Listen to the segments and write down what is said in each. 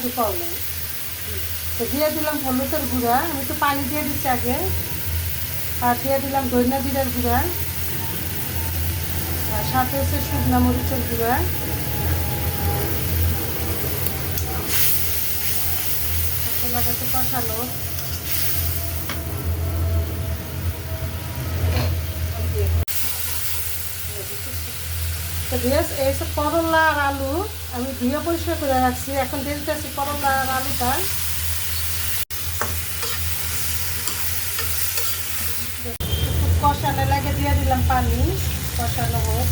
মধ্যে পাওয়া যায়। তো দিয়ে দিলাম হলুদের গুঁড়া, আমি তো পানি দিয়ে দিচ্ছি আগে। আর দিয়ে দিলাম ধনিয়া জিরার গুঁড়া, আর সাথে হচ্ছে শুকনা মরিচের গুঁড়া। মশলাটাকে কষানো। তো বেশ এইসব করলা আর আলু আমি ধুয়ে পরিষ্কার করে রাখছি। এখন দিয়ে দিতেছি করলা আর আলুটা। কষানো লাগে দিয়ে দিলাম পানি, কষানো হোক।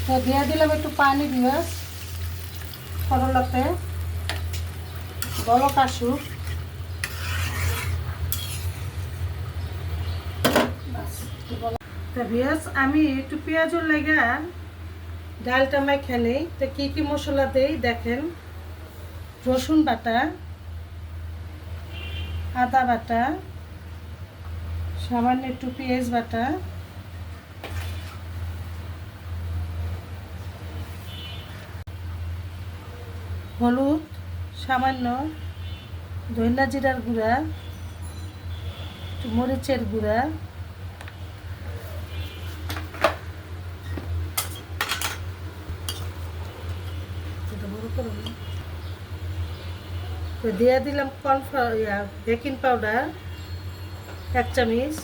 তো দিয়ে দিলাম একটু পানি দিয়ে করলাতে বলক আসুক। তো ভিয়াস আমি একটু পেঁয়াজের লেগে ডালটা মাইখা নেই। তো কী কী মশলা দেই দেখেন। রসুন বাটা, আদা বাটা, সামান্য একটু পেঁয়াজ বাটা, হলুদ সামান্য, ধনিয়া জিরার গুঁড়া, একটু মরিচের গুঁড়া, তো দিয়ে দিলাম কর্নফ্লাওয়ার বেকিং পাউডার 1 চামচ,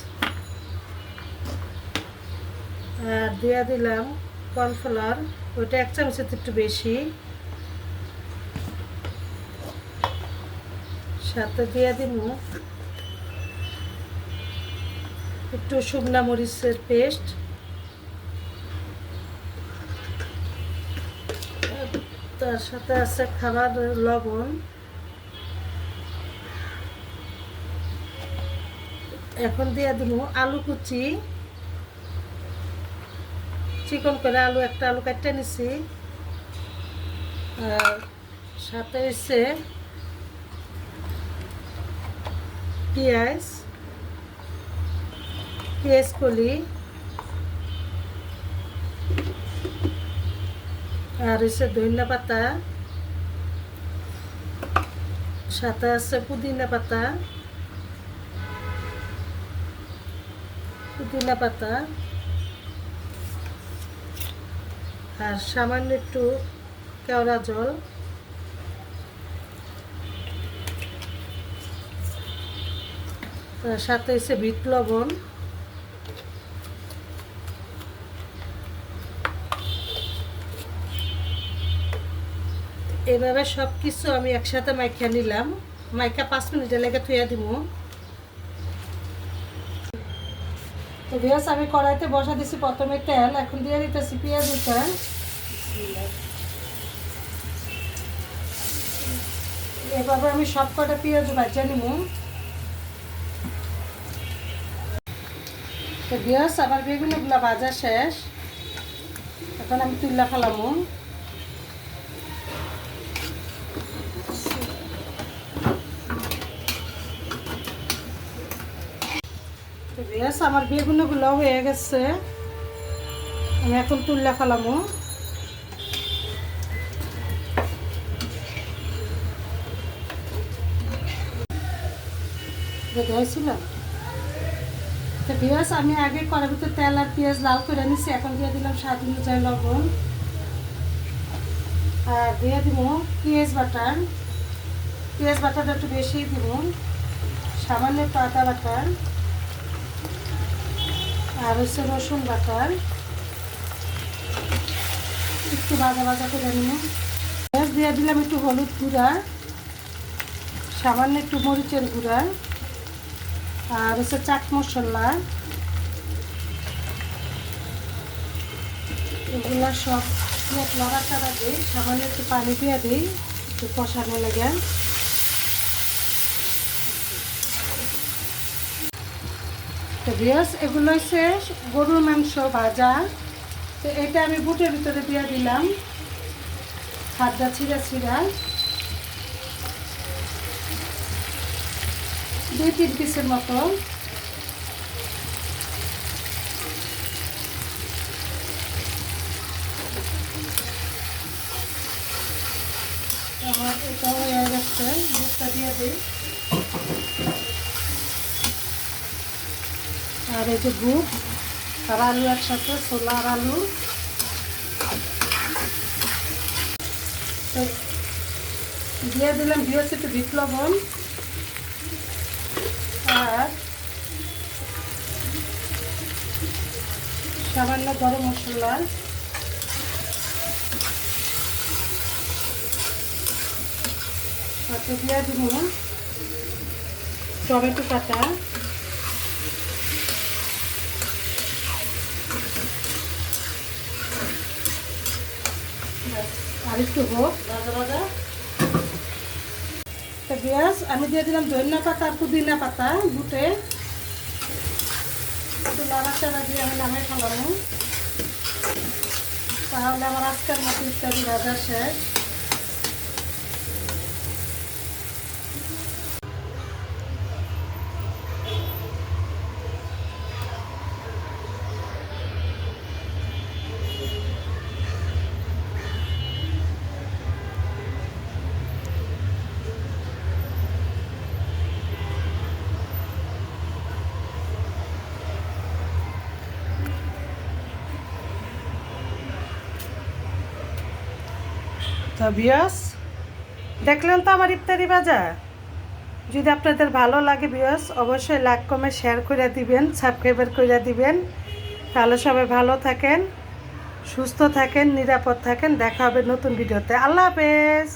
আর দিয়ে দিলাম কর্নফ্লাওয়ার, ওইটা 1 চামচের একটু বেশি। সাথে দিয়ে দিব একটু শুকনা মরিচের পেস্ট, তার সাথে আছে খাবার লবণ। এখন দিয়ে দিব আলু কুচি, চিকন করে আলু, একটা আলু কাটতে নিছি। আর সাথে হচ্ছে পেঁয়াজ কলি, আর হচ্ছে ধনিয়া পাতা, সাথে আছে পুদিনা পাতা, আর সামান্য একটু কেওড়া জল। তার সাথে হচ্ছে বিট লবণ। এভাবে সব কিছু আমি একসাথে মাইখা নিলাম। মাইখা 5 মিনিটের লেগে থুয়া দিব। তো ভিউয়ার্স আমি কড়াইতে বসা দিছি প্রথমে তেল, এখন দিয়ে দিতেছি পেঁয়াজটা। এভাবে আমি সব কটা পেঁয়াজ ভাজা নিব। তো ভিউয়ার্স আমার বেগুনগুলো ভাজা শেষ, এখন আমি তুলা ফেলামু। তো ভিউয়ার্স আমার বেগুনগুলো হয়ে গেছে, আমি এখন তুলা ফেলামু। হয়েছিল। তো ভিউয়ার্স আমি আগে কড়ার ভিতরে তেল আর পেঁয়াজ লাল করে নিচ্ছি। এখন দিয়ে দিলাম স্বাদ অনুযায়ী লবণ, আর দিয়ে দিব পেঁয়াজ বাটাটা একটু বেশি দিব, সামান্য একটু আদা বাটা, আর হচ্ছে রসুন বাটা একটু ভাজা করে নিব। পেঁয়াজ দিয়ে দিলাম একটু হলুদ গুঁড়া, সামান্য একটু মরিচের গুঁড়া, আর হচ্ছে চাট মশলা। এগুলো সব লড়াচাড়া দিই, সামান্য একটু পানি দিয়ে দিই একটু কষানো লাগে। তো ভিউয়ার্স এগুলো হচ্ছে গরুর মাংস ভাজা। তো এটা আমি বুটের ভিতরে দিয়ে দিলাম, হাতটা ছিঁড়া 2-3 পিসের মতো। আমার এটাও হয়ে গেছে, দুধটা দিয়ে দিই। আর এই যে গুড় আর আলু একসাথে, ছোলা আর আলু। তো দিয়ে দিলাম দিয়েছি একটু বিট লবণ আর সামান্য গরম মশলা। সাথে দিয়ে দিব টমেটো কাটা, আর একটু হোক ভাজা ভাজা। তো পেঁয়াজ আমি দিয়ে দিলাম ধনিয়া পাতা আর পুদিনা পাতা বুটে, একটু নাড়াচাড়া দিয়ে আমি নামাই ফেলাম। তাহলে আমার আজকের মতো ইত্যাদি ভাজা শেষ। তো ভিউয়ার্স, দেখলেন তো আমার ইফতারি ভাজা। যদি আপনাদের ভালো লাগে ভিউয়ার্স, অবশ্যই লাইক কমেন্ট শেয়ার করে দিবেন, সাবস্ক্রাইব করে দিবেন। তাহলে সবাই ভালো থাকেন, সুস্থ থাকেন, নিরাপদ থাকেন। দেখা হবে নতুন ভিডিওতে। আল্লাহ হাফেজ।